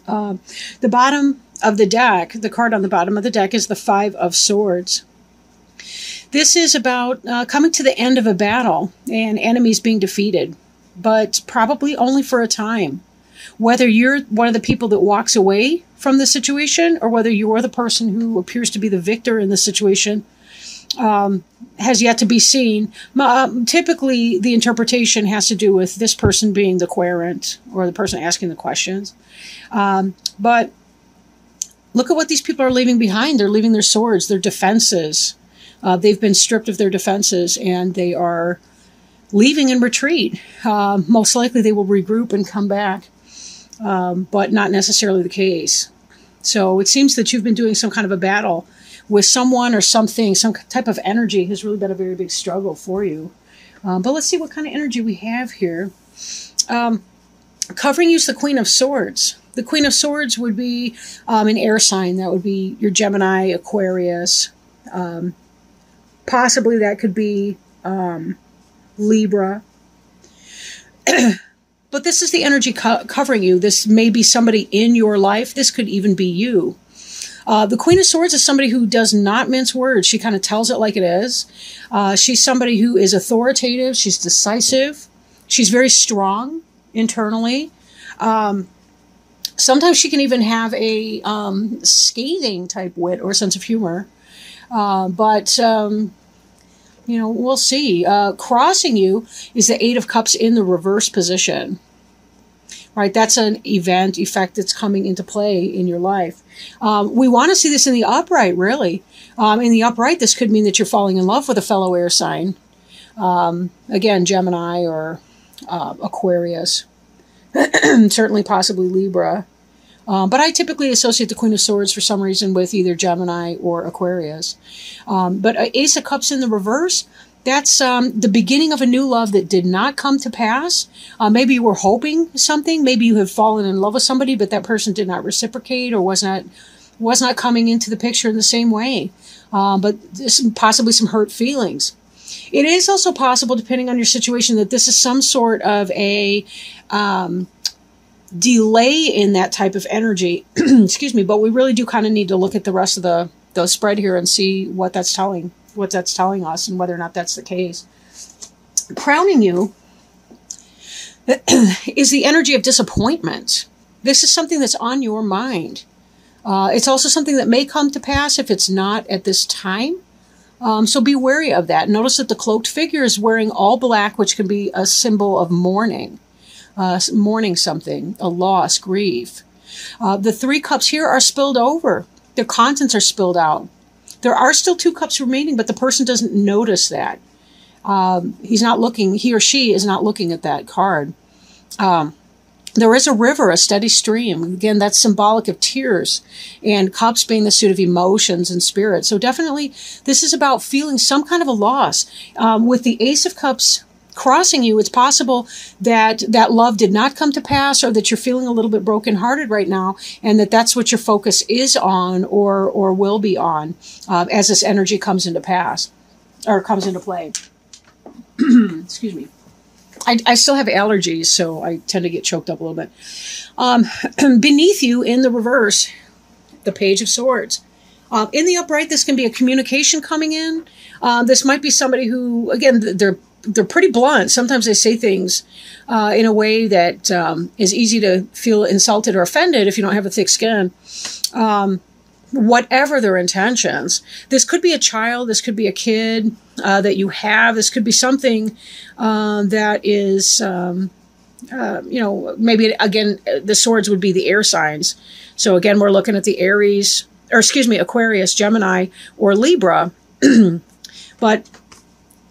The bottom of the deck, the card on the bottom of the deck is the Five of Swords. This is about coming to the end of a battle and enemies being defeated, but probably only for a time. Whether you're one of the people that walks away from the situation or whether you're the person who appears to be the victor in the situation has yet to be seen. Typically, the interpretation has to do with this person being the querent or the person asking the questions. But look at what these people are leaving behind. They're leaving their swords, their defenses. They've been stripped of their defenses and they are leaving in retreat. Most likely they will regroup and come back, but not necessarily the case. So it seems that you've been doing some kind of a battle with someone or something. Some type of energy has really been a very big struggle for you. But let's see what kind of energy we have here. Covering you is the Queen of Swords. The Queen of Swords would be an air sign. That would be your Gemini, Aquarius. Possibly that could be Libra. But this is the energy covering you. This may be somebody in your life. This could even be you. The Queen of Swords is somebody who does not mince words. She kind of tells it like it is. She's somebody who is authoritative. She's decisive. She's very strong internally. Sometimes she can even have a scathing type wit or sense of humor. But you know, we'll see. Crossing you is the Eight of Cups in the reverse position. Right, that's an effect that's coming into play in your life. We want to see this in the upright, really. In the upright, this could mean that you're falling in love with a fellow air sign. Again, Gemini or Aquarius. Certainly, possibly Libra. But I typically associate the Queen of Swords for some reason with either Gemini or Aquarius. But Ace of Cups in the reverse, that's the beginning of a new love that did not come to pass. Maybe you were hoping something. Maybe you have fallen in love with somebody, but that person did not reciprocate or was not coming into the picture in the same way. But possibly some hurt feelings. It is also possible, depending on your situation, that this is some sort of a delay in that type of energy. Excuse me, but we really do kind of need to look at the rest of the spread here and see what that's telling us and whether or not that's the case. Crowning you is the energy of disappointment. This is something that's on your mind. It's also something that may come to pass if it's not at this time. So be wary of that. Notice that the cloaked figure is wearing all black, which can be a symbol of mourning. Mourning something, a loss, grief. The Three Cups here are spilled over. Their contents are spilled out. There are still 2 cups remaining, but the person doesn't notice that. He or she is not looking at that card. There is a river, a steady stream. Again, that's symbolic of tears, and cups being the suit of emotions and spirit. So definitely, this is about feeling some kind of a loss. With the Ace of Cups crossing you, it's possible that that love did not come to pass, or that you're feeling a little bit brokenhearted right now, and that's what your focus is on or will be on as this energy comes into play. Excuse me. I still have allergies, so I tend to get choked up a little bit. Beneath you in the reverse, the Page of Swords. In the upright, this can be a communication coming in. This might be somebody who, again, they're pretty blunt. Sometimes they say things in a way that is easy to feel insulted or offended if you don't have a thick skin. Whatever their intentions. This could be a child. This could be a kid that you have. This could be something that is, maybe, again, the swords would be the air signs. So, again, we're looking at the Aquarius, Gemini, or Libra. But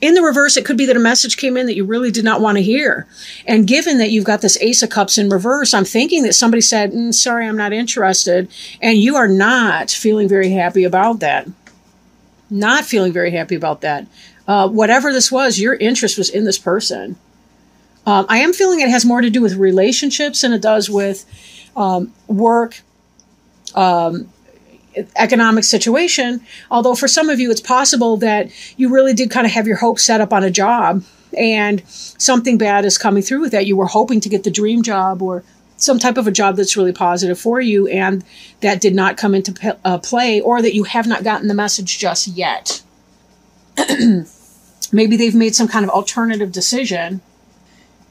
in the reverse, it could be that a message came in that you really did not want to hear. And given that you've got this Ace of Cups in reverse, I'm thinking that somebody said, sorry, I'm not interested. And you are not feeling very happy about that. Not feeling very happy about that. Whatever this was, your interest was in this person. I am feeling it has more to do with relationships than it does with work, economic situation. Although for some of you, it's possible that you really did kind of have your hopes set up on a job and something bad is coming through with that. You were hoping to get the dream job or some type of a job that's really positive for you and that did not come into play, or that you have not gotten the message just yet. Maybe they've made some kind of alternative decision,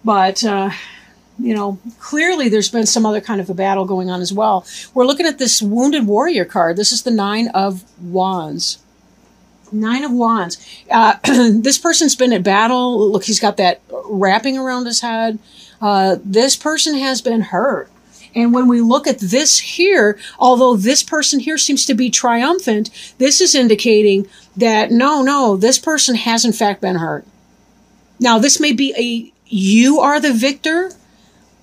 but, you know, clearly there's been some other kind of a battle going on as well. We're looking at this Wounded Warrior card. This is the 9 of Wands. 9 of Wands. This person's been at battle. Look, he's got that wrapping around his head. This person has been hurt. And when we look at this here, although this person here seems to be triumphant, this is indicating that no, this person has in fact been hurt. Now, this may be you are the victor,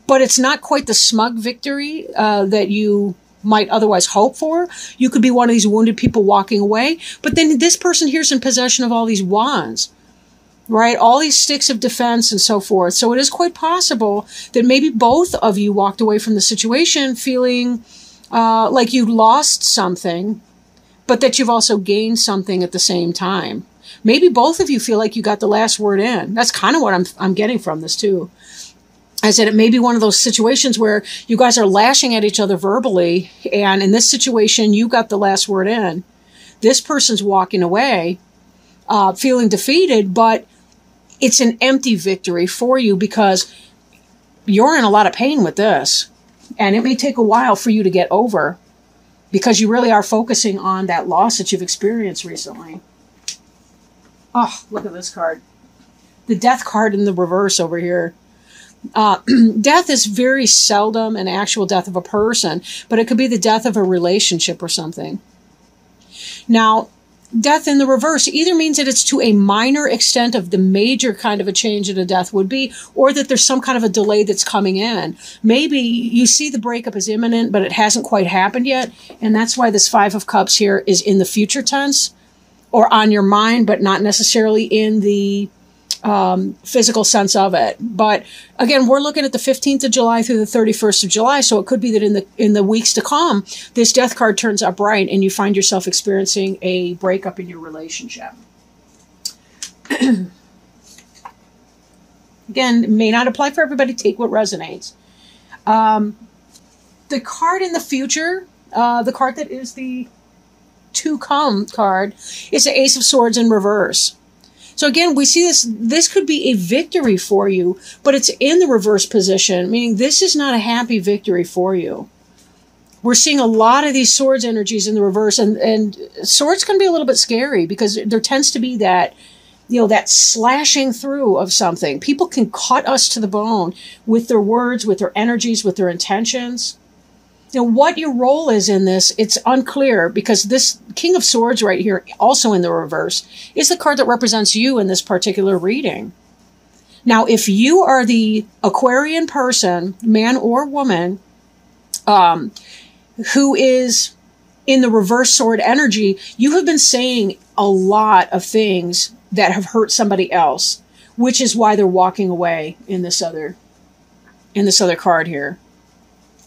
but it's not quite the smug victory that you might otherwise hope for. You could be one of these wounded people walking away, but then this person here's in possession of all these wands, right? All these sticks of defense and so forth. So it is quite possible that maybe both of you walked away from the situation feeling like you lost something, but that you've also gained something at the same time. Maybe both of you feel like you got the last word in. That's kind of what I'm getting from this too. I said it may be one of those situations where you guys are lashing at each other verbally, and in this situation, you got the last word in. This person's walking away, feeling defeated, but it's an empty victory for you because you're in a lot of pain with this, and it may take a while for you to get over because you really are focusing on that loss that you've experienced recently. Oh, look at this card. The Death card in the reverse over here. Death is very seldom an actual death of a person, but it could be the death of a relationship or something. Now, death in the reverse either means that it's to a minor extent of the major kind of a change that a death would be, or that there's some kind of a delay that's coming in. Maybe you see the breakup is imminent, but it hasn't quite happened yet, and that's why this 5 of Cups here is in the future tense, or on your mind, but not necessarily in the physical sense of it. But again, we're looking at the 15th of July through the 31st of July. So it could be that in the weeks to come, this Death card turns upright and you find yourself experiencing a breakup in your relationship. Again, it may not apply for everybody. Take what resonates. The card in the future, the card that is the to come card, is the Ace of Swords in reverse. So again, we see this could be a victory for you, but it's in the reverse position, meaning this is not a happy victory for you. We're seeing a lot of these swords energies in the reverse, and swords can be a little bit scary because there tends to be that, you know, that slashing through of something. People can cut us to the bone with their words, with their energies, with their intentions. You know, what your role is in this, it's unclear, because this King of Swords right here, also in the reverse, is the card that represents you in this particular reading. Now, if you are the Aquarian person, man or woman, who is in the reverse sword energy, you have been saying a lot of things that have hurt somebody else, which is why they're walking away in this other card here.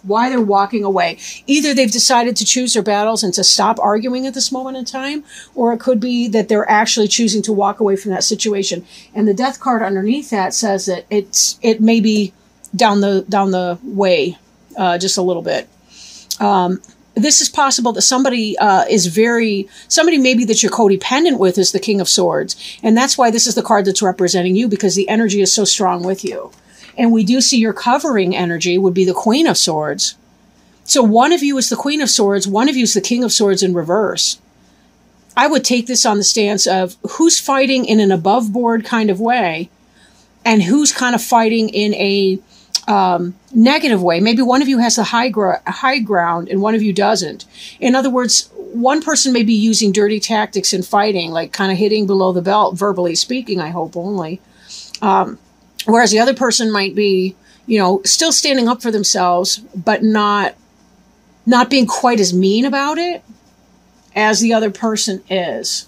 Why they're walking away. Either they've decided to choose their battles and to stop arguing at this moment in time, or it could be that they're actually choosing to walk away from that situation. And the Death card underneath that says that it may be down the way just a little bit. This is possible that somebody maybe that you're codependent with is the King of Swords. And that's why this is the card that's representing you, because the energy is so strong with you. And we do see your covering energy would be the Queen of Swords. So one of you is the Queen of Swords, one of you is the King of Swords in reverse. I would take this on the stance of who's fighting in an above board kind of way and who's kind of fighting in a negative way. Maybe one of you has the high ground and one of you doesn't. In other words, one person may be using dirty tactics in fighting, like kind of hitting below the belt, verbally speaking, I hope only. Whereas the other person might be, you know, still standing up for themselves, but not being quite as mean about it as the other person is.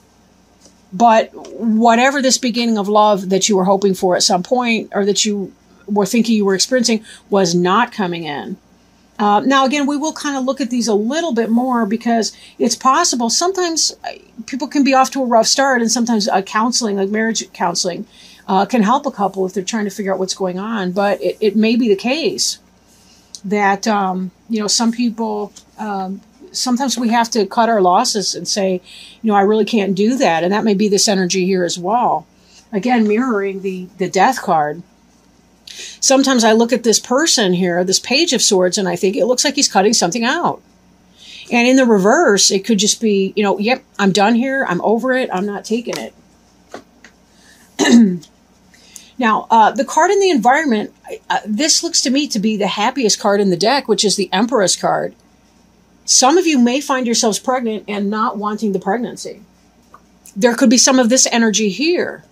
But whatever this beginning of love that you were hoping for at some point, or that you were thinking you were experiencing, was not coming in. Now, again, we will kind of look at these a little bit more, because it's possible sometimes people can be off to a rough start, and sometimes counseling, like marriage counseling, can help a couple if they're trying to figure out what's going on. But it may be the case that, you know, some people, sometimes we have to cut our losses and say, you know, I really can't do that. And that may be this energy here as well. Again, mirroring the death card. Sometimes I look at this person here, this Page of Swords, and I think it looks like he's cutting something out. And in the reverse, it could just be, you know, yep, I'm done here. I'm over it. I'm not taking it. Now, the card in the environment, this looks to me to be the happiest card in the deck, which is the Empress card. Some of you may find yourselves pregnant and not wanting the pregnancy. There could be some of this energy here.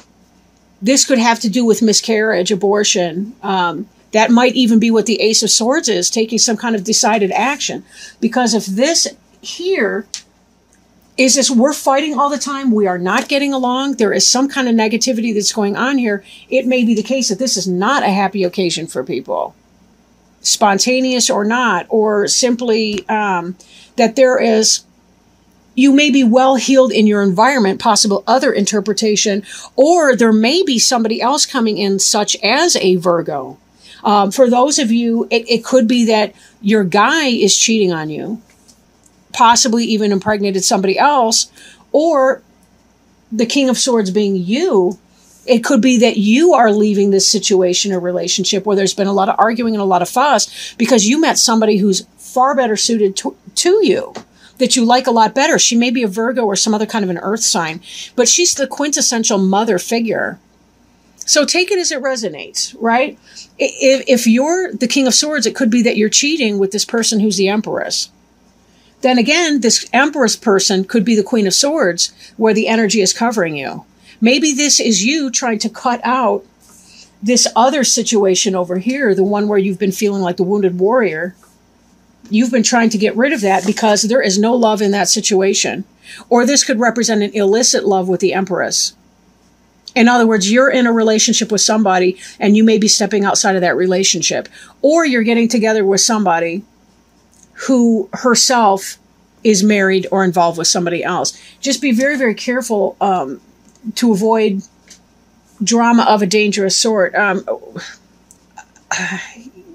This could have to do with miscarriage, abortion. That might even be what the Ace of Swords is, taking some kind of decided action. Because if this here is this, we're fighting all the time, we are not getting along, there is some kind of negativity that's going on here, it may be the case that this is not a happy occasion for people. Spontaneous or not, or simply that there is, you may be well healed in your environment, possible other interpretation, or there may be somebody else coming in, such as a Virgo. For those of you, it could be that your guy is cheating on you, possibly even impregnated somebody else, or the King of Swords being you. It could be that you are leaving this situation or relationship where there's been a lot of arguing and a lot of fuss because you met somebody who's far better suited to you, that you like a lot better. She may be a Virgo or some other kind of an earth sign, but she's the quintessential mother figure. So take it as it resonates, right? If you're the King of Swords, it could be that you're cheating with this person who's the Empress. Then again, this Empress person could be the Queen of Swords, where the energy is covering you. Maybe this is you trying to cut out this other situation over here, the one where you've been feeling like the wounded warrior. You've been trying to get rid of that because there is no love in that situation. Or this could represent an illicit love with the Empress. In other words, you're in a relationship with somebody and you may be stepping outside of that relationship. Or you're getting together with somebody who herself is married or involved with somebody else. Just be very, very careful to avoid drama of a dangerous sort.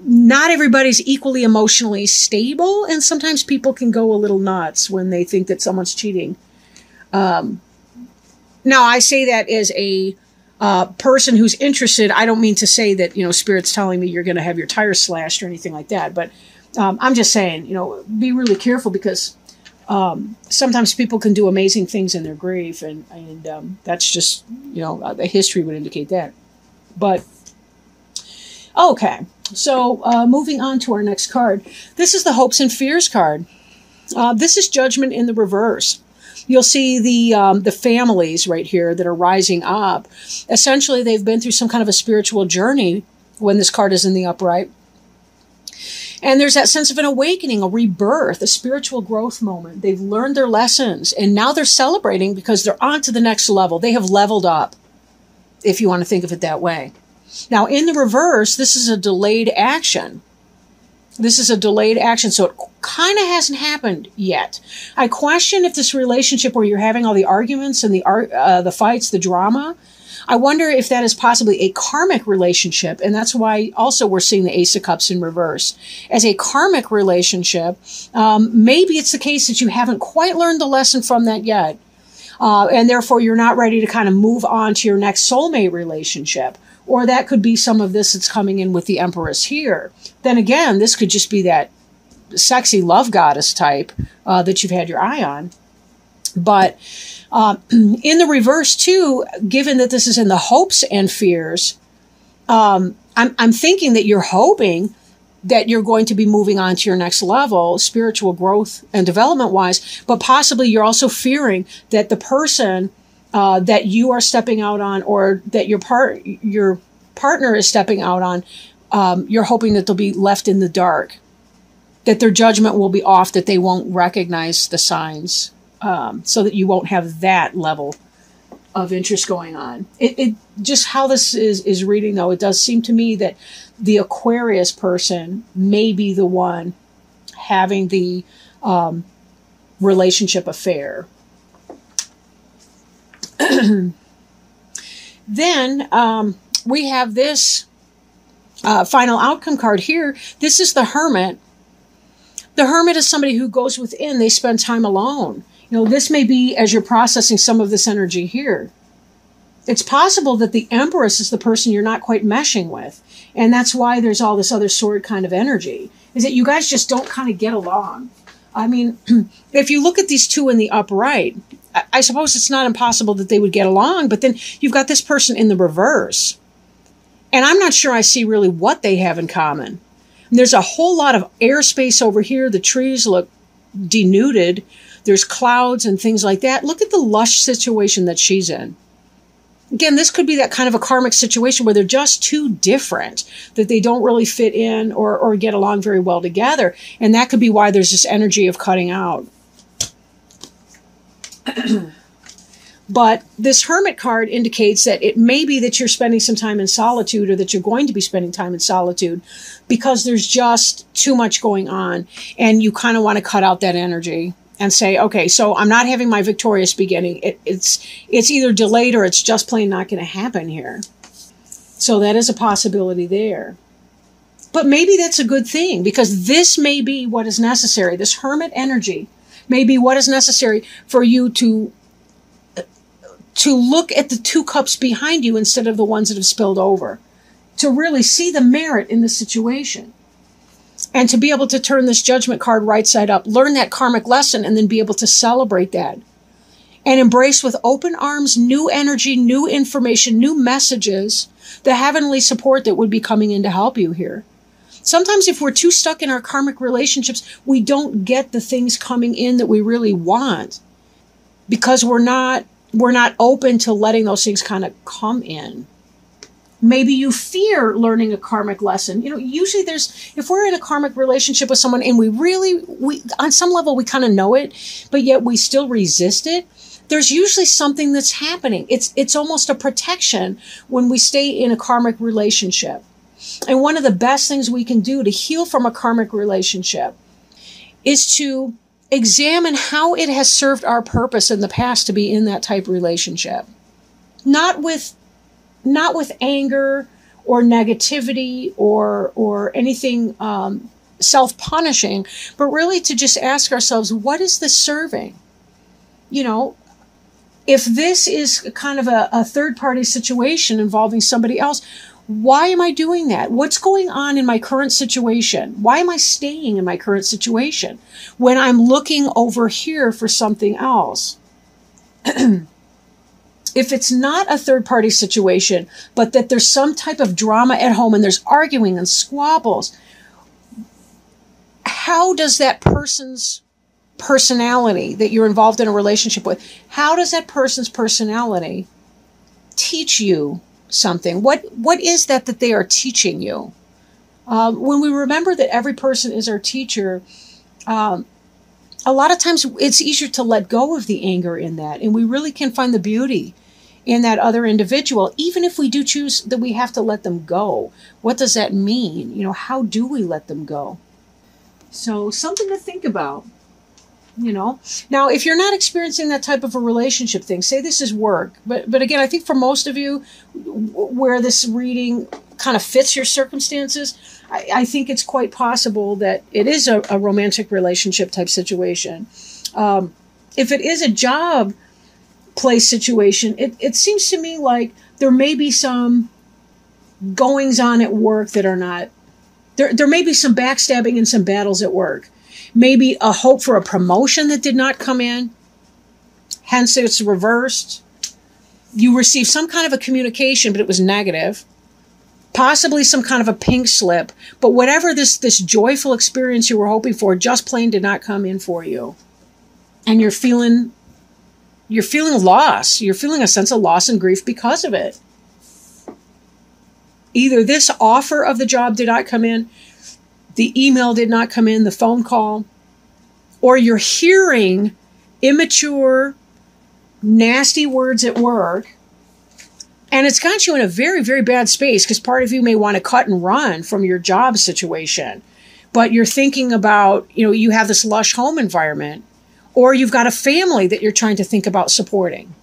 Not everybody's equally emotionally stable, and sometimes people can go a little nuts when they think that someone's cheating. Now, I say that as a person who's interested. I don't mean to say that, you know, Spirit's telling me you're going to have your tires slashed or anything like that. But I'm just saying, you know, be really careful because sometimes people can do amazing things in their grief. And that's just, you know, the history would indicate that. But, okay. So moving on to our next card. This is the Hopes and Fears card. This is Judgment in the reverse. You'll see the families right here that are rising up. Essentially, they've been through some kind of a spiritual journey when this card is in the upright. And there's that sense of an awakening, a rebirth, a spiritual growth moment. They've learned their lessons, and now they're celebrating because they're on to the next level. They have leveled up, if you want to think of it that way. Now, in the reverse, this is a delayed action. This is a delayed action, so it kind of hasn't happened yet. I question if this relationship where you're having all the arguments and the fights, the drama, I wonder if that is possibly a karmic relationship, and that's why also we're seeing the Ace of Cups in reverse. As a karmic relationship, maybe it's the case that you haven't quite learned the lesson from that yet, and therefore you're not ready to kind of move on to your next soulmate relationship. Or that could be some of this that's coming in with the Empress here. Then again, this could just be that sexy love goddess type that you've had your eye on. But in the reverse, too, given that this is in the hopes and fears, I'm thinking that you're hoping that you're going to be moving on to your next level, spiritual growth and development-wise, but possibly you're also fearing that the person that you are stepping out on, or that your partner is stepping out on, you're hoping that they'll be left in the dark, that their judgment will be off, that they won't recognize the signs, so that you won't have that level of interest going on. It just how this is reading, though, it does seem to me that the Aquarius person may be the one having the relationship affair. Then we have this final outcome card here, this is the Hermit. The Hermit is somebody who goes within. They spend time alone. You know, this may be as you're processing some of this energy here. It's possible that the Empress is the person you're not quite meshing with. And that's why there's all this other sword kind of energy, is that you guys just don't kind of get along. I mean, if you look at these two in the upright, I suppose it's not impossible that they would get along, but then you've got this person in the reverse. And I'm not sure I see really what they have in common. And there's a whole lot of airspace over here. The trees look denuded. There's clouds and things like that. Look at the lush situation that she's in. Again, this could be that kind of a karmic situation where they're just too different, that they don't really fit in or get along very well together. And that could be why there's this energy of cutting out. But this Hermit card indicates that it may be that you're spending some time in solitude, or that you're going to be spending time in solitude because there's just too much going on. And you kind of want to cut out that energy and say, okay, so I'm not having my victorious beginning. It's either delayed or it's just plain not going to happen here. So that is a possibility there. But maybe that's a good thing, because this may be what is necessary. This Hermit energy may be what is necessary for you to look at the two cups behind you instead of the ones that have spilled over, to really see the merit in the situation. And to be able to turn this Judgment card right side up, learn that karmic lesson, and then be able to celebrate that. And embrace with open arms new energy, new information, new messages, the heavenly support that would be coming in to help you here. Sometimes if we're too stuck in our karmic relationships, we don't get the things coming in that we really want, because we're not open to letting those things kind of come in. Maybe you fear learning a karmic lesson. You know, usually if we're in a karmic relationship with someone and we on some level, we kind of know it, but yet we still resist it, there's usually something that's happening. It's almost a protection when we stay in a karmic relationship. And one of the best things we can do to heal from a karmic relationship is to examine how it has served our purpose in the past to be in that type of relationship. Not with anger or negativity or anything self-punishing, but really to just ask ourselves, what is this serving? You know, if this is kind of a third-party situation involving somebody else, why am I doing that? What's going on in my current situation? Why am I staying in my current situation when I'm looking over here for something else? If it's not a third-party situation, but that there's some type of drama at home and there's arguing and squabbles, how does that person's personality that you're involved in a relationship with, how does that person's personality teach you something? What is that they are teaching you? When we remember that every person is our teacher, a lot of times it's easier to let go of the anger in that, and we really can find the beauty in that other individual, even if we do choose that we have to let them go. What does that mean? You know, how do we let them go? So something to think about. You know, now, if you're not experiencing that type of a relationship thing, say this is work. But again, I think for most of you where this reading kind of fits your circumstances, I think it's quite possible that it is a romantic relationship type situation. If it is a job place situation, it seems to me like there may be some goings on at work that are not, there may be some backstabbing and some battles at work. Maybe a hope for a promotion that did not come in. Hence, it's reversed. You received some kind of a communication, but it was negative. Possibly some kind of a pink slip. But whatever this joyful experience you were hoping for, just plain did not come in for you. And you're feeling loss. You're feeling a sense of loss and grief because of it. Either this offer of the job did not come in, the email did not come in, the phone call, or you're hearing immature, nasty words at work, and it's got you in a very, very bad space, because part of you may want to cut and run from your job situation, but you're thinking about, you know, you have this lush home environment, or you've got a family that you're trying to think about supporting.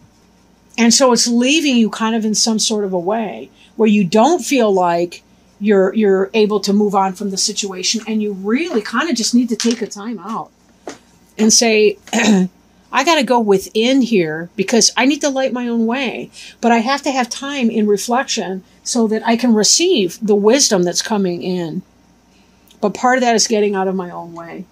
And so it's leaving you kind of in some sort of a way where you don't feel like you're able to move on from the situation, and you really kind of just need to take a time out and say, I got to go within here because I need to light my own way, but I have to have time in reflection so that I can receive the wisdom that's coming in. But part of that is getting out of my own way.